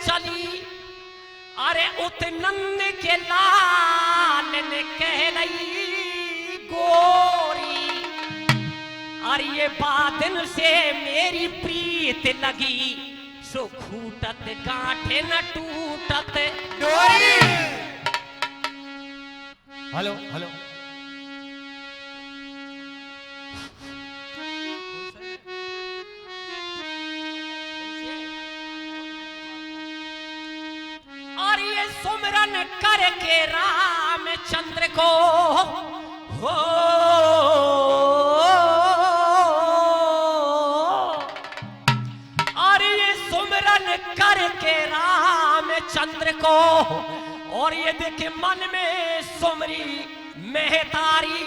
चली। अरे उत नंद के लाल ने कहलई गोरी, अरे ये बादन से मेरी प्रीत लगी, सो खूटत गांठे न टूटत डोरी। हेलो हेलो और ये सुमरन करके रामचंद्र को हो और ये सुमरन करके रामचंद्र को, और ये देखे मन में सुमरी मेहतारी,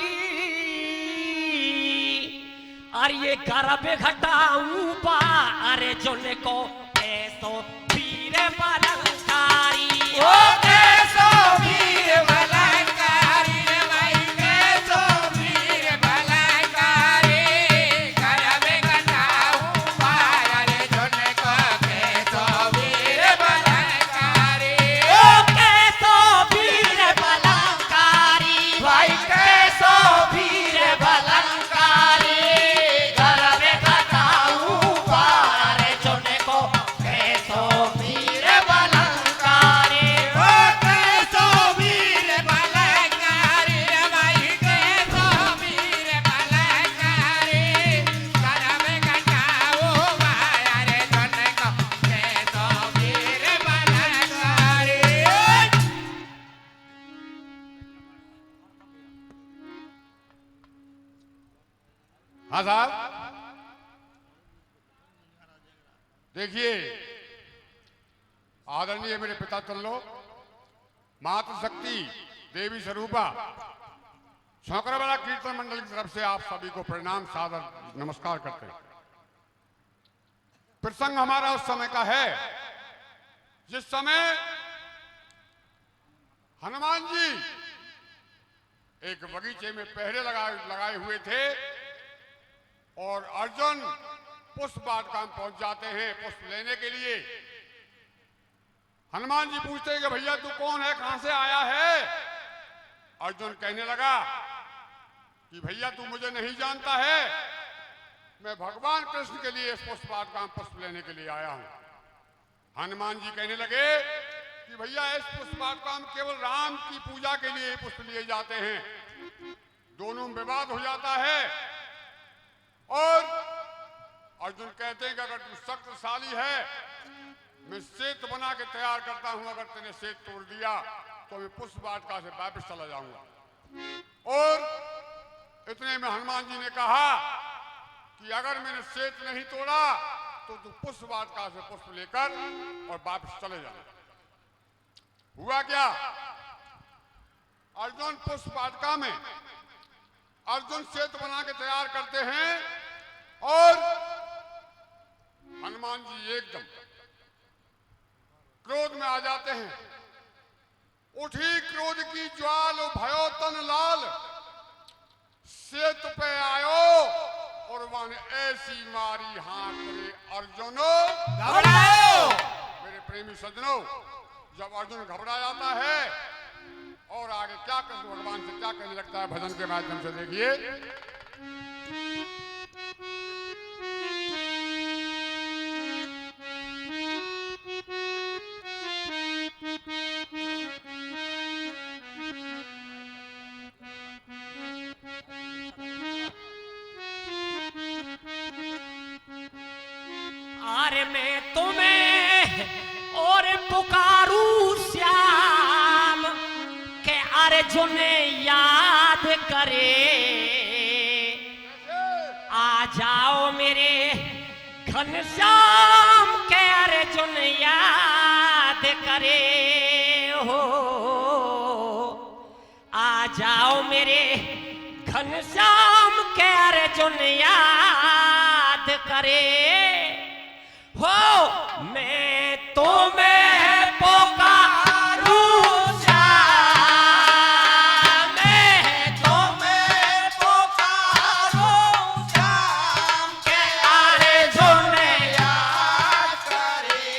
और ये गर्भ घटाऊं पार जुन को ऐसो वीर बलंकारी। ओ कैसो वीर बलंकारी रे भाई, कैसो वीर बलंकारी, गर्भ घटाऊं पार जुन को कैसो वीर बलंकारी। ओ कैसो वीर बलंकारी भाई कैसो वीर बलंकारी, गर्भ घटाऊं पार जुन को कैसो वीर बलंकारी। ओ कैसो वीर बलंकारी रे भाई, कैसो वीर बलंकारी, गर्भ घटाऊं पार जुन को कैसो वीर बलंकारी। हाँ साहब, देखिए आदरणीय मेरे पिता चल्लो, मातृशक्ति देवी स्वरूपा शौकरवाला कीर्तन मंडल की तरफ से आप सभी को प्रणाम सादर नमस्कार करते हैं। प्रसंग हमारा उस समय का है जिस समय हनुमान जी एक बगीचे में पहरे लगाए हुए थे और अर्जुन पुष्प वाटिका में पहुंच जाते हैं पुष्प लेने के लिए। हनुमान जी पूछते हैं कि भैया तू कौन है, कहां से आया है? अर्जुन कहने लगा कि भैया तू मुझे नहीं जानता है, मैं भगवान कृष्ण के लिए इस पुष्प वाटिका में पुष्प लेने के लिए आया हूं। हनुमान जी कहने लगे कि भैया इस पुष्प वाटिका में केवल राम की पूजा के लिए पुष्प लिए जाते हैं। दोनों में विवाद हो जाता है और अर्जुन कहते हैं कि अगर तू शक्तिशाली है, मैं सेतु बना के तैयार करता हूं, अगर तूने सेतु तोड़ दिया तो मैं पुष्प वाटिका से वापस चला जाऊंगा। और इतने में हनुमान जी ने कहा कि अगर मैंने सेतु नहीं तोड़ा तो तू पुष्प वाटिका से पुष्प लेकर और वापस चले जाना। हुआ क्या, अर्जुन पुष्प वाटिका में अर्जुन सेतु बना के तैयार करते हैं और हनुमान जी एकदम क्रोध में आ जाते हैं। उठी क्रोध की ज्वाल भयो तन लाल, सेतु पे आयो और वन ऐसी मारी हाथ रे अर्जुनो घबराओ। मेरे प्रेमी सज्जनों, जब अर्जुन घबरा जाता है और आगे क्या कृष्ण भगवान से क्या कहने लगता है भजन के माध्यम से देखिए। अरे मैं तुम्हें और पुकारूं श्याम के अर्जुन याद करे, आ जाओ मेरे घनश्याम के अर्जुन याद करे हो, आ जाओ मेरे घनश्याम के अर्जुन याद करे हो। मैं तुम्हें पुकारूं श्याम, मैं तुम्हें पुकारूं श्याम के अर्जुन याद करे,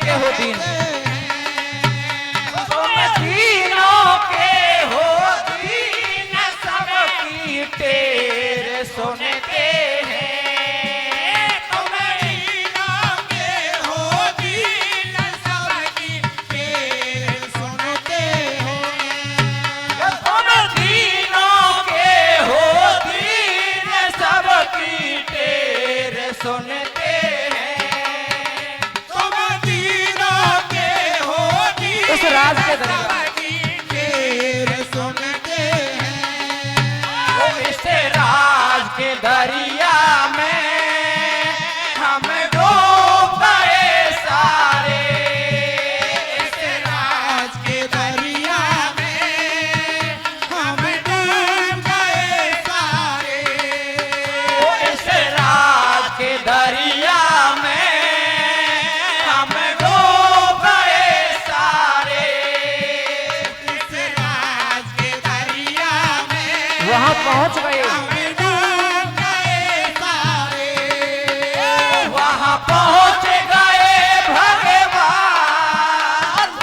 के हो दिन, तुम दीनों के हो दीन, सबकी टेर सुनते हैं। तुम दीनों के हो दीन, सबकी टेर सुनते हैं। तुम दीनों के हो दीन, सबकी टेर सुनते हैं। तुम दीनों के हो दीन, उस राज के दरिया, सबकी टेर सुनते हैं। वो इस राज के दरिया में हम डूब गए सारे। इस राज के दरिया में हम डूब गए सारे। वो इस राज के दरिया में हम डूब गए सारे। इस राज के दरिया में वहां पहुंच गए, हम डूब गए सारे। वहां पहुंच गए भगवान,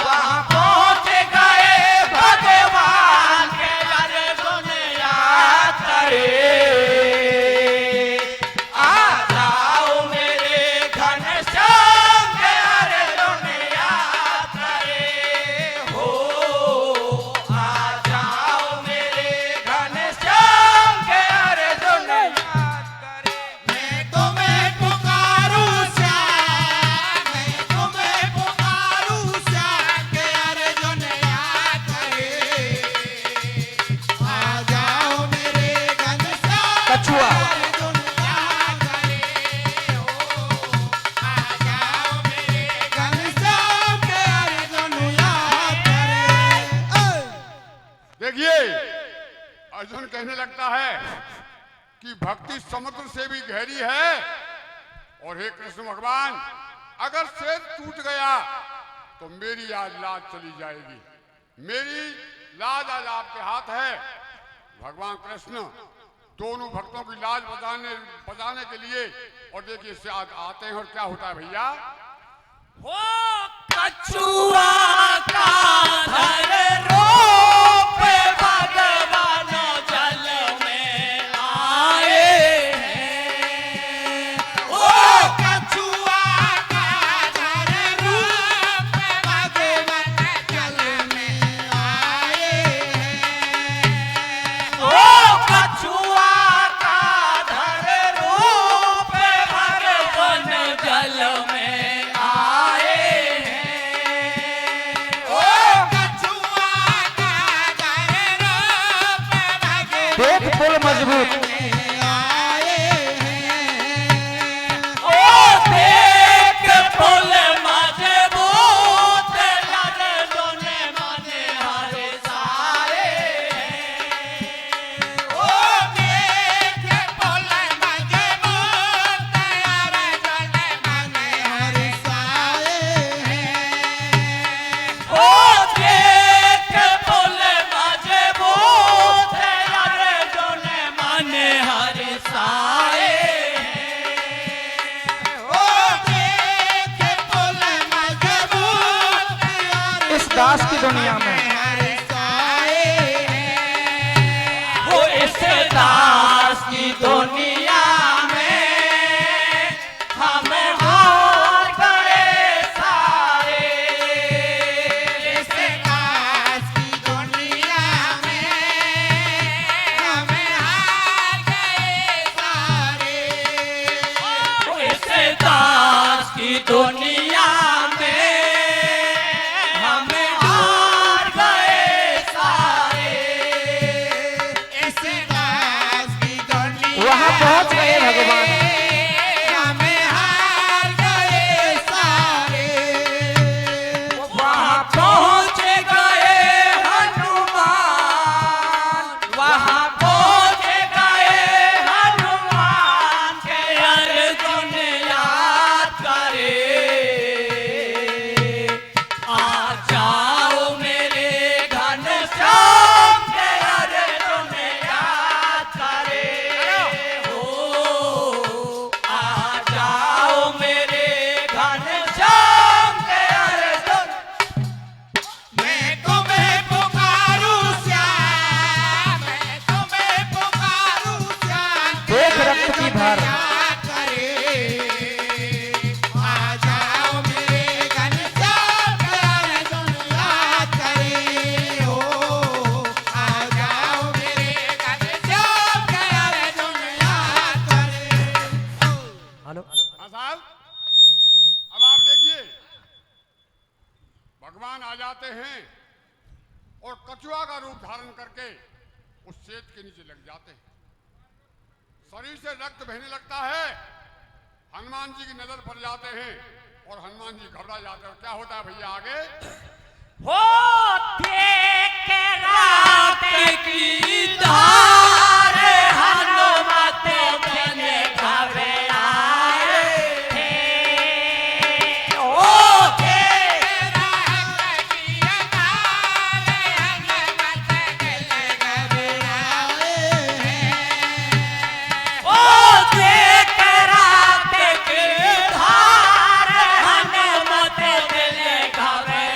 वहां पहुंच गए भगवान के अर्जुन याद करे। आ जाओ मेरे घनश्याम के अर्जुन याद करे हो। आ जाओ मेरे घनश्याम के अर्जुन याद करे। मैं तुम्हें पुकारूं श्याम, मैं तुम्हें पुकारूं श्याम के अर्जुन याद करे। आ जाओ मेरे घनश्याम कछुआ। अर्जुन याद करे हो। आ जाओ मेरे घनश्याम के अर्जुन याद करे। देखिए, अर्जुन कहने लगता है कि भक्ति समुद्र से भी गहरी है, और हे कृष्ण भगवान, अगर शेर टूट गया तो मेरी आज लाज चली जाएगी। मेरी लाज आज आपके हाथ है। भगवान कृष्ण दोनों भक्तों की लाज बचाने के लिए, और देखिए इससे आते हैं, और क्या होता है भैया, हो कछुआ का धर रूप भगवान जल में आए हैं। ओ कछुआ का धर रूप भगवान जल में आए हैं। ओ कछुआ का धर रूप भगवान जल में आए हैं। ओ कछुआ का धर रूप भगवान देख पुल मजबूत, में आए हैं। ओ देख पुल मजबूत, अर्जुन मन हर सारे हैं। ओ देख पुल मजबूत, अर्जुन मन हर्षाए हैं। ओ देख पुल मजबूत, अर्जुन मन हर सारे हैं। ओ देख पुल मजबूत, इस दास की दुनिया में, हर्षाए हैं। वो इस दास की दुनिया में हम हार गए सारे। इस दास की दुनिया में हम हार गए सारे। वो इस दास की दुनिया में हम हार गए सारे। इस दास की दुनिया वहां पहुंच भगवान आ जाते हैं और कछुआ का रूप धारण करके उस शेत के नीचे लग जाते हैं। शरीर से रक्त बहने लगता है, हनुमान जी की नजर पड़ जाते हैं और हनुमान जी घबरा जाते हैं। क्या होता है भैया आगे? हो देख रात की धार हनुमत दिन घबराए थे। ओ देख रात की धार हनुमत दिन घबराए थे। ओ देख रात की धार हनुमत दिन घबराए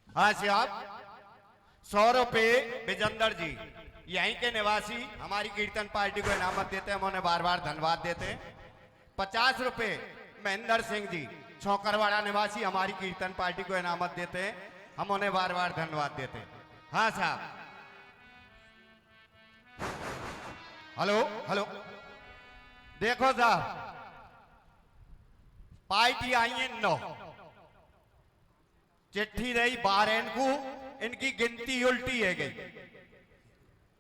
हाँ साहब, 100 रुपये विजेंद्र जी यहीं के निवासी हमारी कीर्तन पार्टी को इनामत देते हैं, हम उन्हें बार बार धन्यवाद देते हैं। 50 रुपये महेंद्र सिंह जी छौकरवाड़ा निवासी हमारी कीर्तन पार्टी को इनामत देते हैं, हम उन्हें बार बार धन्यवाद देते हैं। हाँ साहब, हेलो हेलो, देखो साहब पार्टी आई है 9, चिट्ठी रही 12 को, इनकी गिनती उल्टी है गई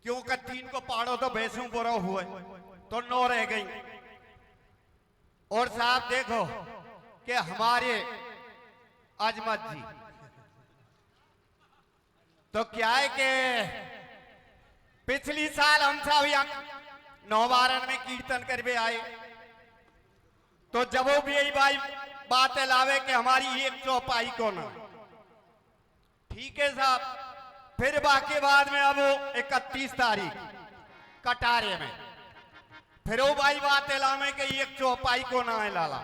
क्योंकि 3 को पाड़ो तो भैंसों बुरा हुए तो 9 रह गई। और साहब देखो कि हमारे अजमत जी तो क्या है कि पिछली साल हम सब यहाँ 9-12 में कीर्तन करके आए तो जब वो भी यही भाई बात लावे कि हमारी 1 चौपाई को ना, ठीक है साहब फिर बाकी बाद में अब 31 तारीख कटारे में फिर वो भाई बात एलामे के एक चौपाई को ना है लाला।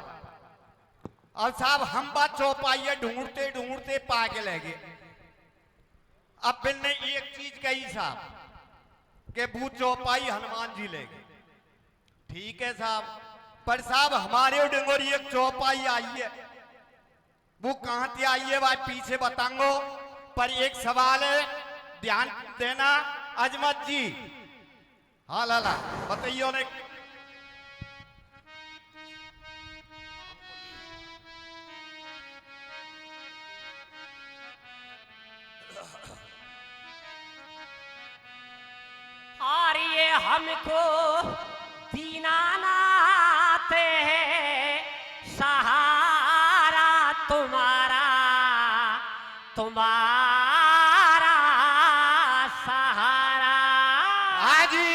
अब साहब हम बात चौपाई ढूंढते ढूंढते पाके लगे। अब फिर ने एक चीज कही साहब के वो चौपाई हनुमान जी ले गए। ठीक है साहब, पर साहब हमारे डंगोरी एक चौपाई आई है, वो कहां से आई है भाई पीछे बताऊंगो। पर एक सवाल है, ध्यान देना अजमत जी। हाँ लाला बताइए ने। और ये हमको दीनानाथ है सहारा तुम्हारा, तुम्हारा सहारा। हाँ जी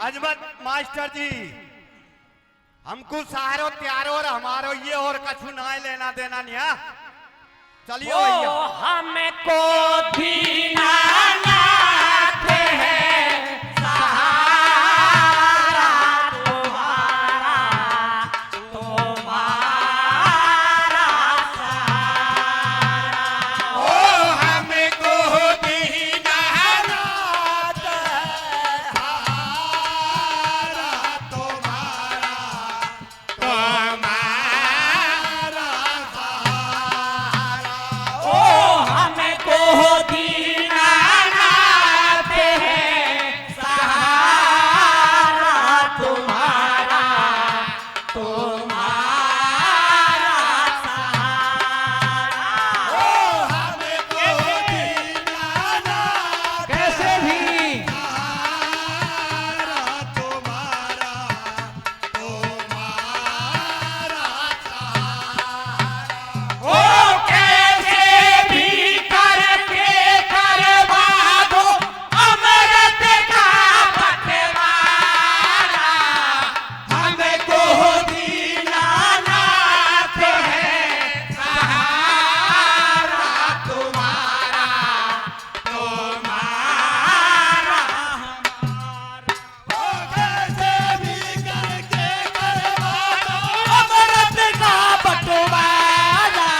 अजमत मास्टर जी, हमको सहारो त्यारो और हमारो ये और कछु ना लेना देना नहीं है। चलिए भैया। हमको दीनानाथ है सहारा तुम्हारा, तुम्हारा सहारा। ओ हमको दीनानाथ सहारा तुम्हारा, तुम्हारा सहारा। ओ हमको दीनानाथ है सहारा तुम्हारा, तुम्हारा सहारा। ओ हमको दीनानाथ कैसे भी सहारा तुम्हारा, तुम्हारा सहारा। ओ कैसे भी करके करवा दो अमृत का बंटवारा। हमको दीनानाथ है सहारा तुम्हारा, तुम्हारा हमारा। ओ कैसे भी करके करवा दो अमृत का बंटवारा।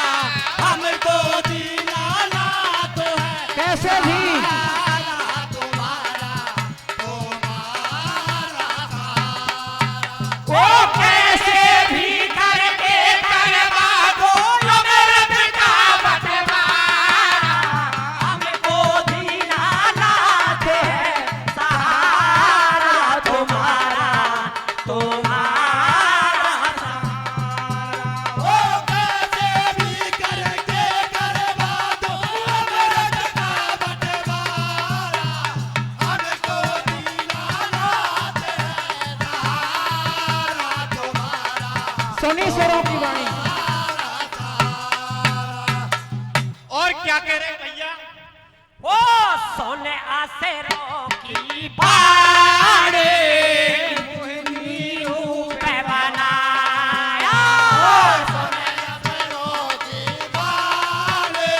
हमको दीनानाथ है कैसे भी ओ कैसे भी करके करवा दो अमृत का बंटवारा। हमको दीनानाथ है सहारा तुम्हारा, तुम्हारा सहारा। ओ कैसे भी करके करवा दो अमृत का बंटवारा। हमको दीनानाथ है सहारा तुम्हारा। सुनी स्वरों की वाणी। और क्या कह रहे भैया? ओ सोने आसेरों की बाड़े मोहिनी रूप बनाया। सोने अफसरों की बाले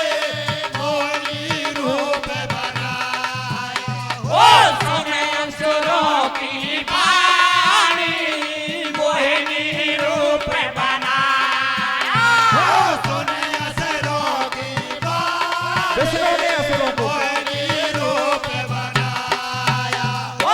मोहनी रूप बनाया। ओ सोने अफसरों की बाड़ी मोहिनी रूप बनाया। सोने अफसरों की बाले विष्णु ने असुरों को मोहनी रूप बनाया। ओ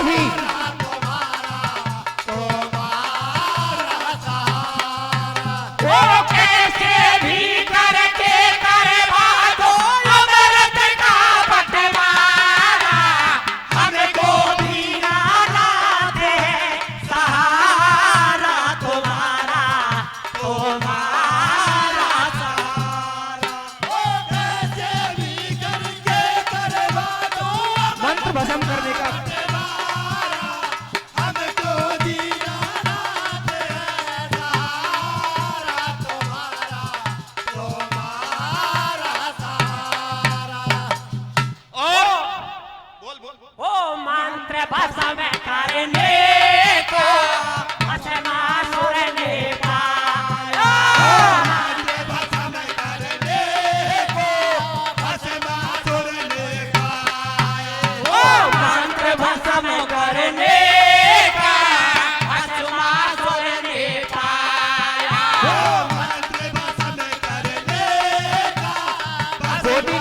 नहीं। वो कैसे भी करके करवा दो अमृत का बंटवारा, हमको भी ना लाते सहारा तुम्हारा, तुम्हारा सहारा। वो कैसे भी करके करवा दो मंत्र भस्म करने का हमको दीना लाते सहारा तुम्हारा, तुम्हारा सहारा। बोल बोल ओ मंत्र भस्म करने को भस्मासुर ने पाया, मंत्र भस्म करने को भस्मासुर ने पाया। ओ मंत्र भस्म करने का भस्मासुर ने पाया, मंत्र भस्म करने का गोदी